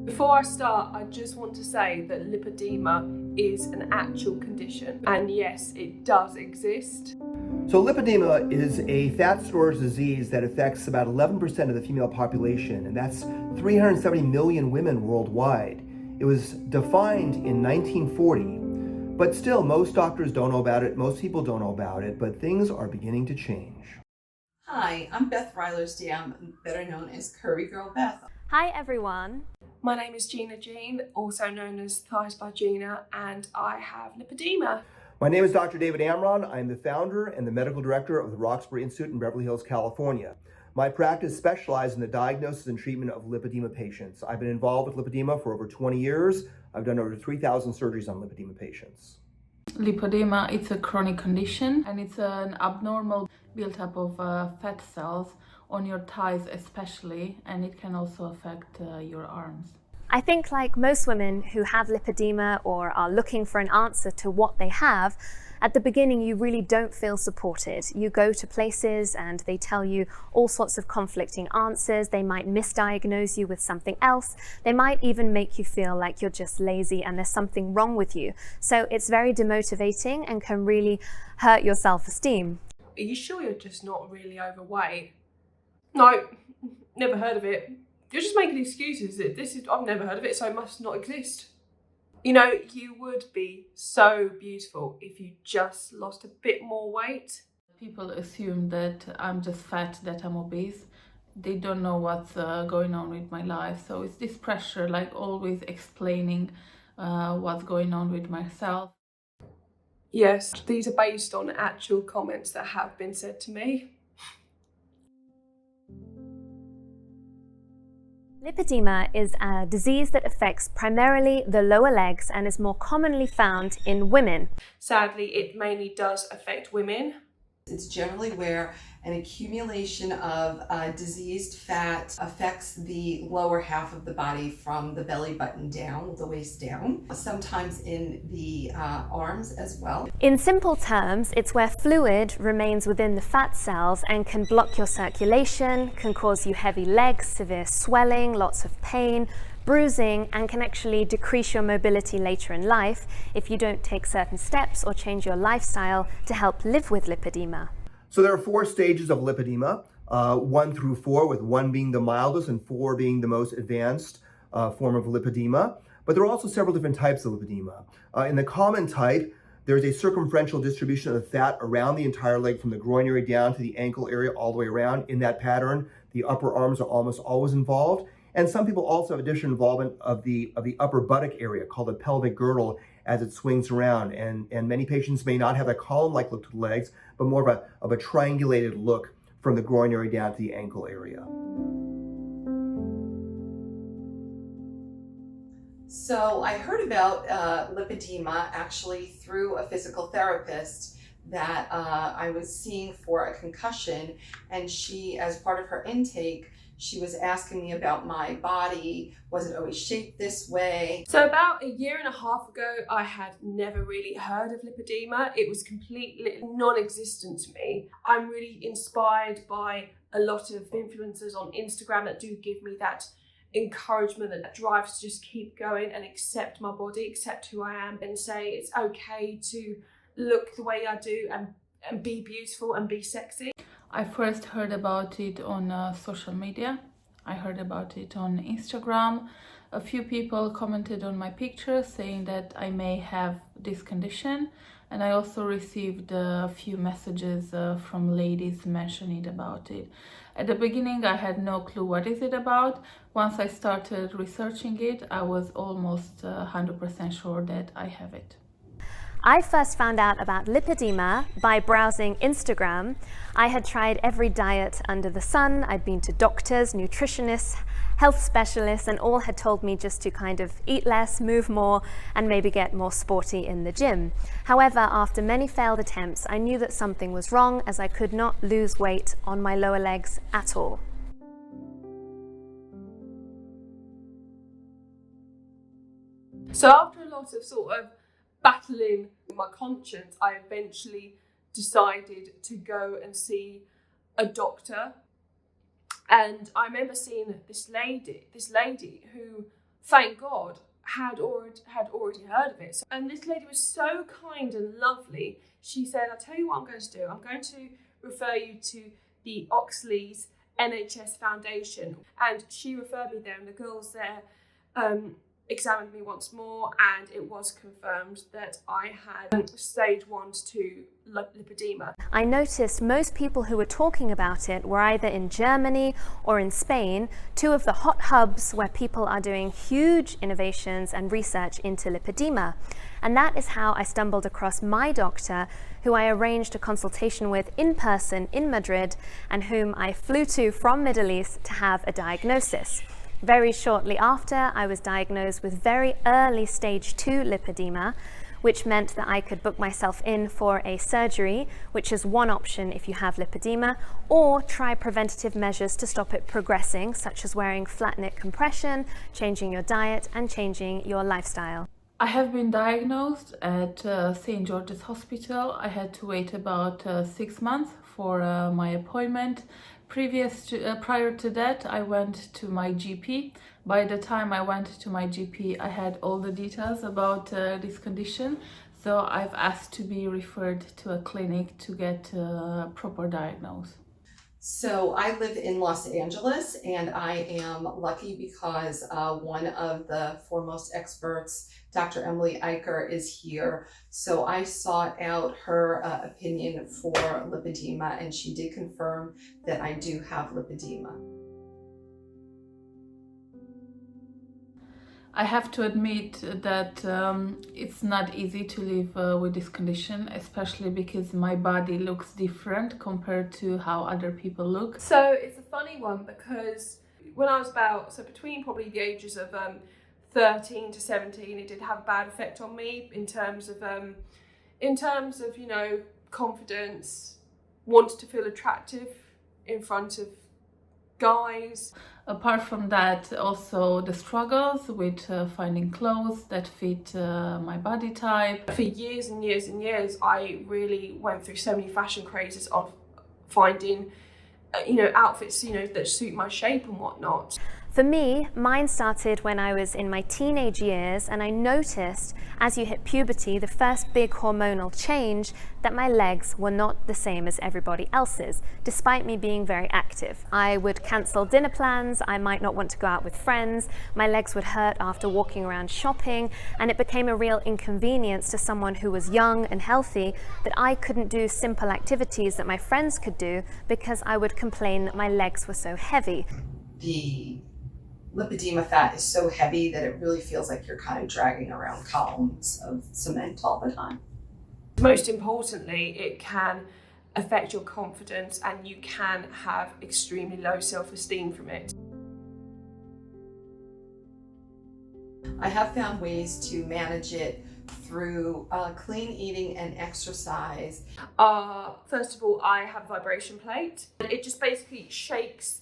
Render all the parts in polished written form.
Before I start, I just want to say that lipedema is an actual condition, and yes, it does exist. So lipedema is a fat storage disease that affects about 11% of the female population, and that's 370 million women worldwide. It was defined in 1940, but still most doctors don't know about it, most people don't know about it, but things are beginning to change. Hi, I'm Beth Rylersdam, better known as Curvy Girl Beth. Hi everyone. My name is Gina Jean, also known as Thighs by Gina, and I have lipedema. My name is Dr. David Amron. I'm the founder and the medical director of the Roxbury Institute in Beverly Hills, California. My practice specializes in the diagnosis and treatment of lipedema patients. I've been involved with lipedema for over 20 years. I've done over 3,000 surgeries on lipedema patients. Lipedema, it's a chronic condition and it's an abnormal buildup of fat cells on your thighs especially, and it can also affect your arms. I think like most women who have lipedema or are looking for an answer to what they have, at the beginning you really don't feel supported. You go to places and they tell you all sorts of conflicting answers. They might misdiagnose you with something else. They might even make you feel like you're just lazy and there's something wrong with you. So it's very demotivating and can really hurt your self-esteem. Are you sure you're just not really overweight? No, never heard of it. You're just making excuses. I've never heard of it, so it must not exist. You know, you would be so beautiful if you just lost a bit more weight. People assume that I'm just fat, that I'm obese. They don't know what's going on with my life. So it's this pressure, like always explaining what's going on with myself. Yes, these are based on actual comments that have been said to me. Lipedema is a disease that affects primarily the lower legs and is more commonly found in women. Sadly, it mainly does affect women. It's generally where an accumulation of diseased fat affects the lower half of the body from the belly button down, the waist down, sometimes in the arms as well. In simple terms, it's where fluid remains within the fat cells and can block your circulation, can cause you heavy legs, severe swelling, lots of pain, bruising, and can actually decrease your mobility later in life if you don't take certain steps or change your lifestyle to help live with lipedema. So there are 4 stages of lipedema, 1 through 4, with 1 being the mildest and 4 being the most advanced form of lipedema. But there are also several different types of lipedema. In the common type, there's a circumferential distribution of the fat around the entire leg from the groin area down to the ankle area all the way around. In that pattern, the upper arms are almost always involved. And some people also have additional involvement of the upper buttock area called the pelvic girdle as it swings around. And many patients may not have a column-like look to the legs, but more of a triangulated look from the groin area down to the ankle area. So I heard about lipedema actually through a physical therapist that I was seeing for a concussion, and she, as part of her intake, she was asking me about my body. Was it always shaped this way? So about a year and a half ago, I had never really heard of lipedema. It was completely non-existent to me. I'm really inspired by a lot of influencers on Instagram that do give me that encouragement and that drive to just keep going and accept my body, accept who I am, and say it's okay to look the way I do and be beautiful and be sexy. I first heard about it on social media. I heard about it on Instagram. A few people commented on my pictures saying that I may have this condition, and I also received a few messages from ladies mentioning about it. At the beginning I had no clue what is it about. Once I started researching it, I was almost 100% sure that I have it. I first found out about lipedema by browsing Instagram. I had tried every diet under the sun. I'd been to doctors, nutritionists, health specialists, and all had told me just to kind of eat less, move more, and maybe get more sporty in the gym. However, after many failed attempts, I knew that something was wrong, as I could not lose weight on my lower legs at all. So after a lot of sort of battling my conscience, I eventually decided to go and see a doctor. And I remember seeing this lady who thank God, had already heard of it. And this lady was so kind and lovely. She said, I'll tell you what I'm going to do. I'm going to refer you to the Oxley's NHS Foundation. And she referred me there, and the girls there examined me once more, and it was confirmed that I had stage 1 to 2 lipedema. I noticed most people who were talking about it were either in Germany or in Spain, two of the hot hubs where people are doing huge innovations and research into lipedema. And that is how I stumbled across my doctor, who I arranged a consultation with in person in Madrid, and whom I flew to from Middle East to have a diagnosis. Very shortly after, I was diagnosed with very early stage 2 lipedema, which meant that I could book myself in for a surgery, which is one option if you have lipedema, or try preventative measures to stop it progressing, such as wearing flat knit compression, changing your diet, and changing your lifestyle. I have been diagnosed at St. George's Hospital. I had to wait about 6 months for my appointment. Prior to that, I went to my GP. By the time I went to my GP, I had all the details about this condition, so I've asked to be referred to a clinic to get a proper diagnosis. So I live in Los Angeles, and I am lucky because one of the foremost experts, Dr. Emily Eicher, is here. So I sought out her opinion for lipedema, and she did confirm that I do have lipedema. I have to admit that it's not easy to live with this condition, especially because my body looks different compared to how other people look. So it's a funny one, because when I was between probably the ages of 13 to 17, it did have a bad effect on me in terms of confidence, wanted to feel attractive in front of guys. Apart from that, also the struggles with finding clothes that fit my body type. For years and years and years, I really went through so many fashion crazes of finding, outfits, that suit my shape and whatnot. For me, mine started when I was in my teenage years, and I noticed as you hit puberty, the first big hormonal change, that my legs were not the same as everybody else's, despite me being very active. I would cancel dinner plans, I might not want to go out with friends, my legs would hurt after walking around shopping, and it became a real inconvenience to someone who was young and healthy that I couldn't do simple activities that my friends could do because I would complain that my legs were so heavy. The lipedema fat is so heavy that it really feels like you're kind of dragging around columns of cement all the time. Most importantly, it can affect your confidence, and you can have extremely low self-esteem from it. I have found ways to manage it through clean eating and exercise. First of all, I have a vibration plate. It just basically shakes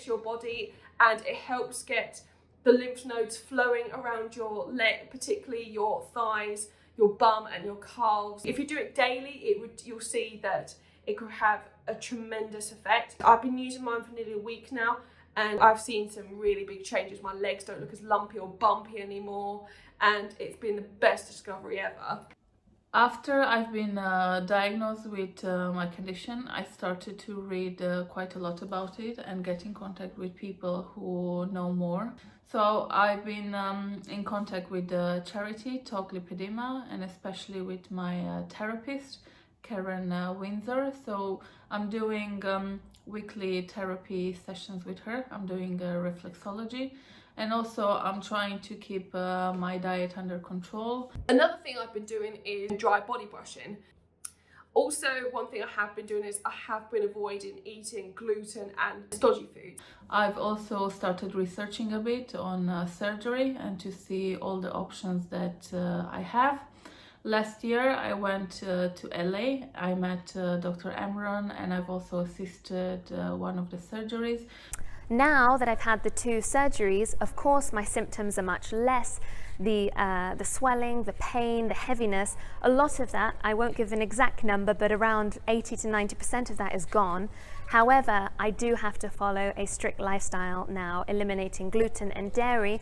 your body, and it helps get the lymph nodes flowing around your leg, particularly your thighs, your bum and your calves. If you do it daily, you'll see that it could have a tremendous effect. I've been using mine for nearly a week now, and I've seen some really big changes. My legs don't look as lumpy or bumpy anymore, and it's been the best discovery ever. After I've been diagnosed with my condition, I started to read quite a lot about it and get in contact with people who know more. So I've been in contact with the charity Talk Lipedema, and especially with my therapist, Karen Windsor. So I'm doing weekly therapy sessions with her. I'm doing reflexology. And also I'm trying to keep my diet under control. Another thing I've been doing is dry body brushing. Also, one thing I have been doing is I have been avoiding eating gluten and stodgy foods. I've also started researching a bit on surgery and to see all the options that I have. Last year I went to LA. I met Dr. Amron, and I've also assisted one of the surgeries. Now that I've had the 2 surgeries, of course my symptoms are much less. The swelling, the pain, the heaviness, a lot of that, I won't give an exact number, but around 80 to 90% of that is gone. However, I do have to follow a strict lifestyle now, eliminating gluten and dairy.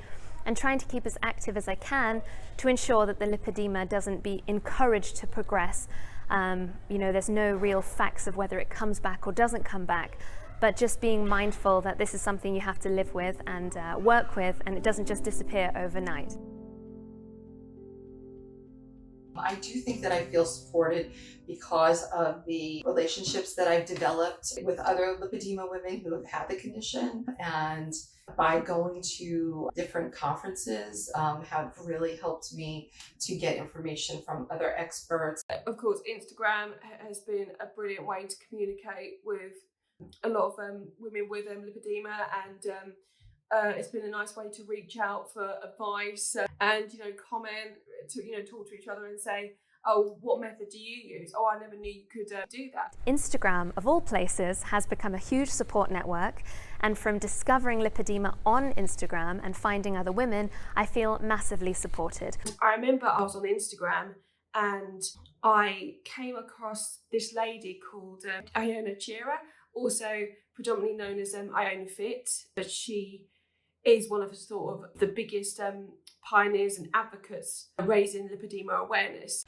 and trying to keep as active as I can to ensure that the lipedema doesn't be encouraged to progress. There's no real facts of whether it comes back or doesn't come back, but just being mindful that this is something you have to live with and work with, and it doesn't just disappear overnight. I do think that I feel supported because of the relationships that I've developed with other lipedema women who have had the condition, and by going to different conferences have really helped me to get information from other experts. Of course, Instagram has been a brilliant way to communicate with a lot of women with lipedema, and it's been a nice way to reach out for advice and comment, to talk to each other and say, oh, what method do you use? Oh, I never knew you could do that. Instagram, of all places, has become a huge support network, and from discovering lipedema on Instagram and finding other women, I feel massively supported. I remember I was on Instagram and I came across this lady called Iona Chira, also predominantly known as Iona Fit, but she is one of the biggest pioneers and advocates raising lipedema awareness.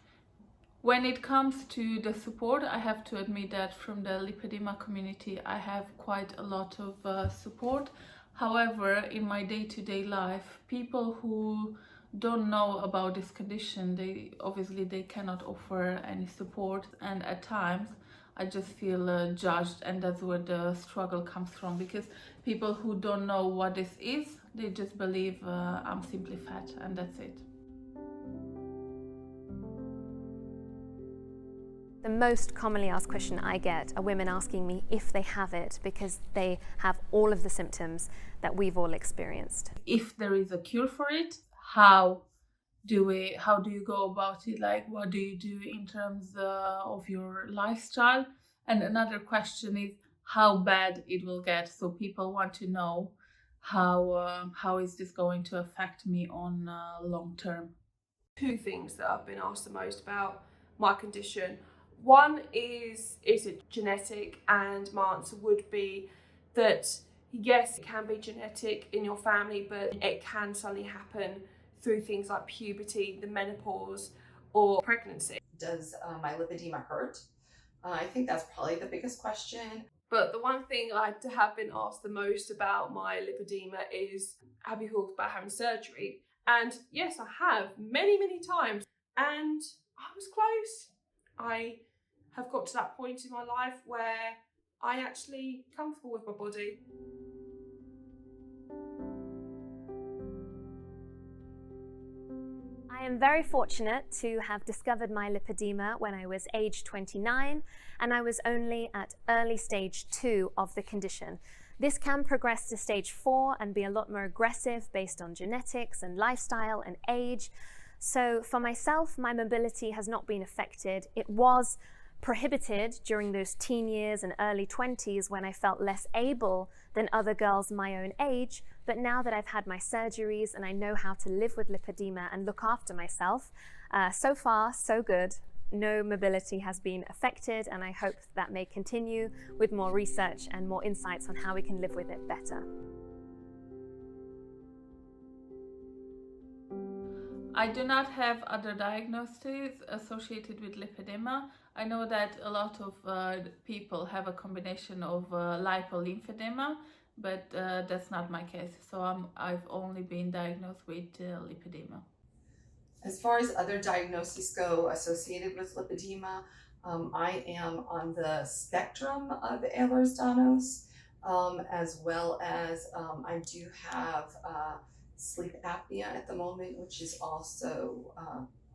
When it comes to the support, I have to admit that from the lipedema community I have quite a lot of support. However, in my day-to-day life, people who don't know about this condition, they cannot offer any support, and at times I just feel judged, and that's where the struggle comes from, because people who don't know what this is, they just believe I'm simply fat, and that's it. The most commonly asked question I get are women asking me if they have it, because they have all of the symptoms that we've all experienced. If there is a cure for it, how do you go about it? Like, what do you do in terms of your lifestyle? And another question is how bad it will get. So people want to know how is this going to affect me on long term. Two things that I've been asked the most about my condition. One is it genetic? And my answer would be that yes, it can be genetic in your family, but it can suddenly happen through things like puberty, the menopause, or pregnancy. Does my lipedema hurt? I think that's probably the biggest question. But the one thing I have been asked the most about my lipedema is, have you thought about having surgery? And yes, I have, many, many times. And I was close. I have got to that point in my life where I actually comfortable with my body. I am very fortunate to have discovered my lipedema when I was age 29, and I was only at early stage 2 of the condition. This can progress to stage 4 and be a lot more aggressive based on genetics and lifestyle and age. So for myself, my mobility has not been affected. It was prohibited during those teen years and early 20s when I felt less able than other girls my own age. But now that I've had my surgeries and I know how to live with lipedema and look after myself, so far, so good. No mobility has been affected, and I hope that may continue with more research and more insights on how we can live with it better. I do not have other diagnoses associated with lipedema. I know that a lot of people have a combination of lipolymphedema, but that's not my case. So I've only been diagnosed with lipedema. As far as other diagnoses go associated with lipedema, I am on the spectrum of Ehlers-Danlos, as well as I do have sleep apnea at the moment, which is also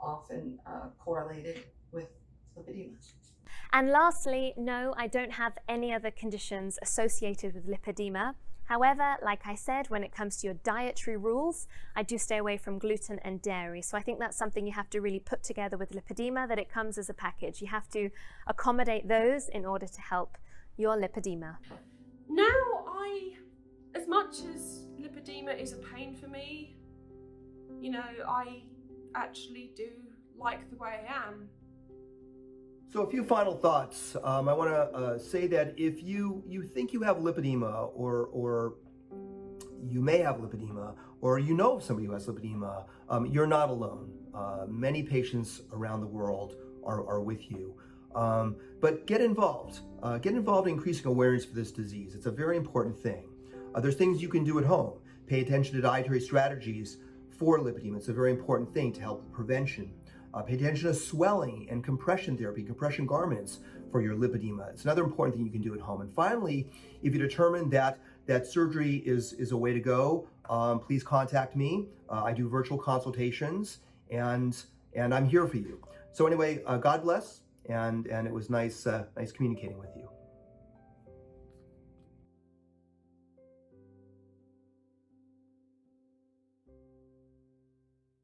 often correlated with lipedema. And lastly, no, I don't have any other conditions associated with lipedema. However, like I said, when it comes to your dietary rules, I do stay away from gluten and dairy. So I think that's something you have to really put together with lipedema, that it comes as a package. You have to accommodate those in order to help your lipedema. Now, as much as lipedema is a pain for me, I actually do like the way I am. So a few final thoughts. I want to say that if you think you have lipedema, or you may have lipedema, or you know of somebody who has lipedema, you're not alone. Many patients around the world are with you. But get involved. Get involved in increasing awareness for this disease. It's a very important thing. There's things you can do at home. Pay attention to dietary strategies for lipedema. It's a very important thing to help with prevention. Pay attention to swelling and compression therapy, compression garments for your lipedema. It's another important thing you can do at home. And finally, if you determine that surgery is a way to go, please contact me. I do virtual consultations, and I'm here for you. So anyway, God bless, and it was nice communicating with you.